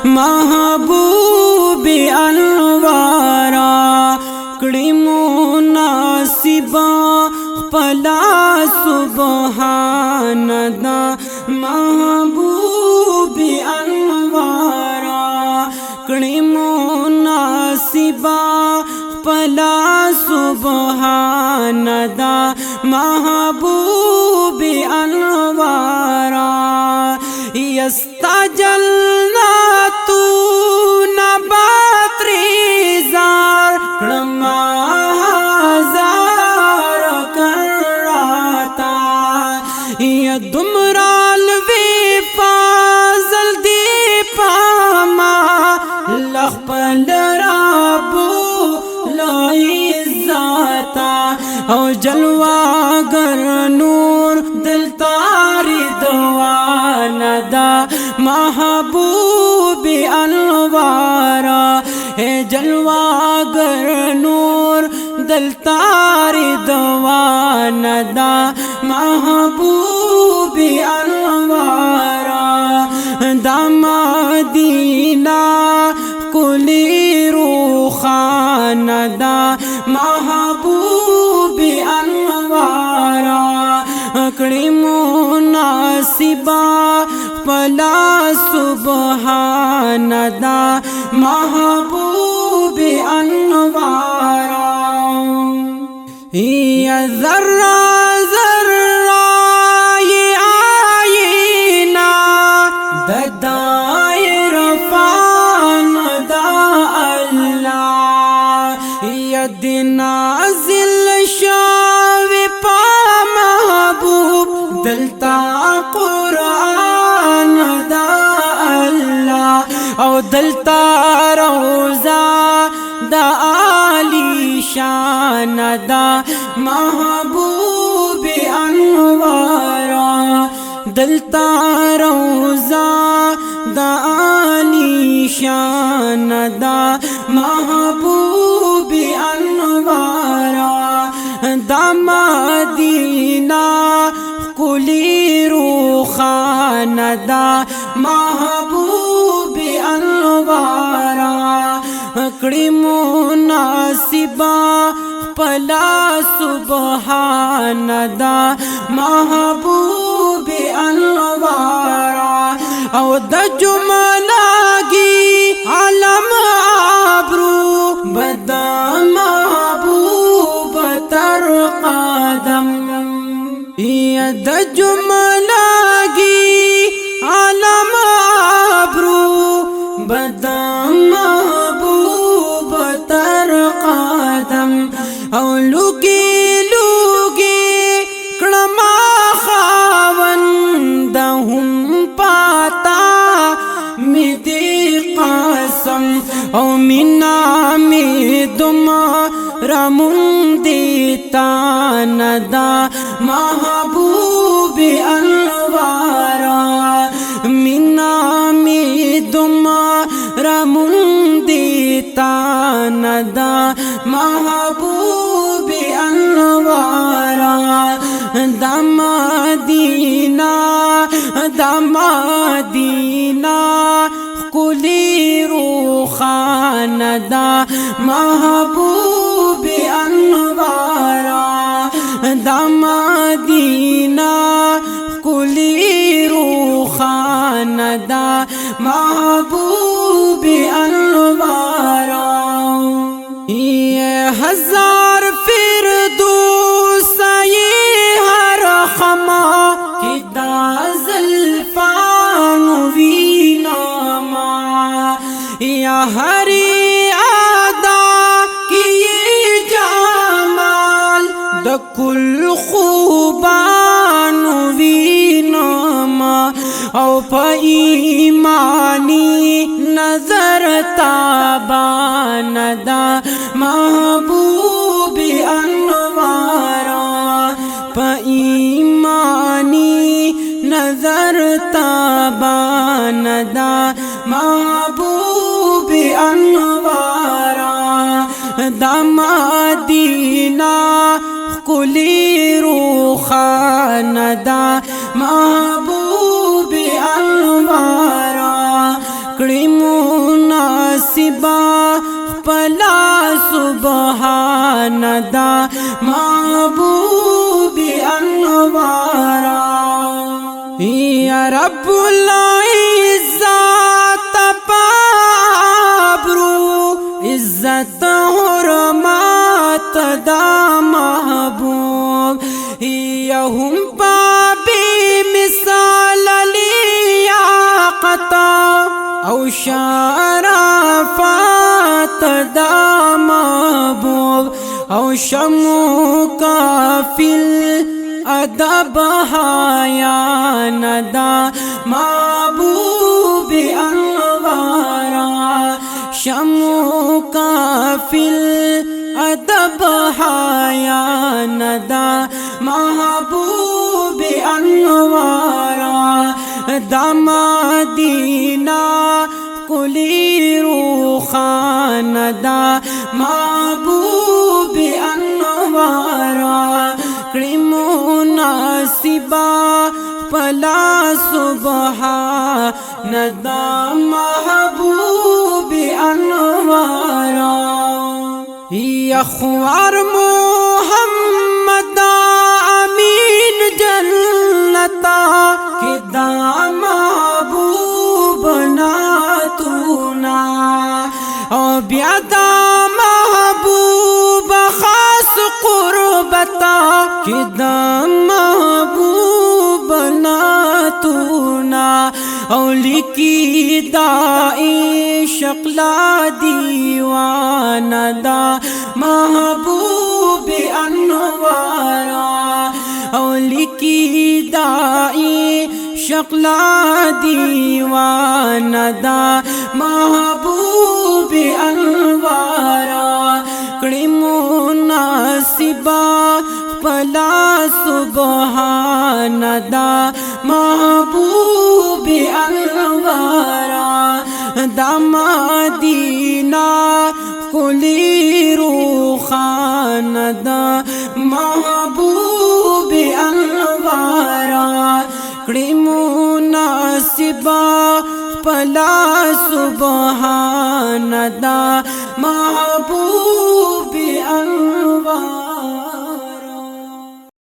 محبوب انوارا کړي مناسبا خپلا سبحان دا محبوب انوارا کړي مناسبا خپلا سبحان دا محبوب انوارا یستجلنا تو نبات ریزار کړما هزار کراتا یا دمرال وی فاضل دی پاما لخپل رابو لائی ذاتا او جلواگر نور دل تاری دوانا دا محبوب انوارا اے جلواگر نور دل تاری دوانا دا محبوب انوارا دا مدینہ کلی روخان دا محبوب انوارا کړي مناسبا پلا سبحان دا محبوب انوارا یا ذرہ ذرہ یہ آئینہ ددائر فان دا اللہ ید نازل شاوی پا محبوب دلتا قرآن دا اللہ او دلتا روزہ دا عالی شان دا محبوب انوارا دلتا روزہ دا عالی شان دا محبوب انوارا دا مدینہ کلی روخان دا محبوب انوارا کړي مناسبا پلا سبحان دا محبوب انوارا او د جملاگی علم عبرو بدا محبوب تر قدم یا د جملاگی علم عبرو بدا محبوب تر قدم او لوگی لوگی کړما خاوند هم پاتا می دی قسم او مینا می دم رمون دیتا ندا محبوب انوارا مینا می دم رمون دیتا ندا محبوب انوارا دا مدینہ کلی روخان دا محبوب انوارا دا مدینہ کلی روخان دا محبوب انوارا یہ ہزار فردوس یہ ہر خما کی دا زلفان ویناما یا ہری آدا کی جمال دکل خوبان ویناما او پا ایمانی نظر تابان دا محبوب انوارا پا ایمانی نظر تابان دا محبوب انوارا دا مدینہ کلی روخان دا محبوب انوارا کړي مناسبا پلا سبحان دا محبوب انوارا یا رب العزت پابرو عزت حرمات دا محبوب یا هم بابی مثال لیاقتا او شرافات دا محبوب او شمو کافل ادب حیا ندا محبوب انوارا شمو کافل ادب حیا ندا محبوب انوارا دا مدینہ کلی روخان دا محبوب انوارا کڑی مناسبا پلا سبحان دا محبوب انوارا یا خوار محمد امین جنتا کی دا محبوب ناتونا او بیا دا محبوب خاص قربتا کی دا محبوب ناتونا او لکی دائی شکلا دیوان دا محبوب انوارا او لکی دائی شکلا دیوان دا محبوب انوارا کڑی مناسبا پلا سبحان دا محبوب انوارا دا مدینہ کلی روخان دا محبوب انوارا کڑی مناسبا پلا سبحان دا محبوب انوارا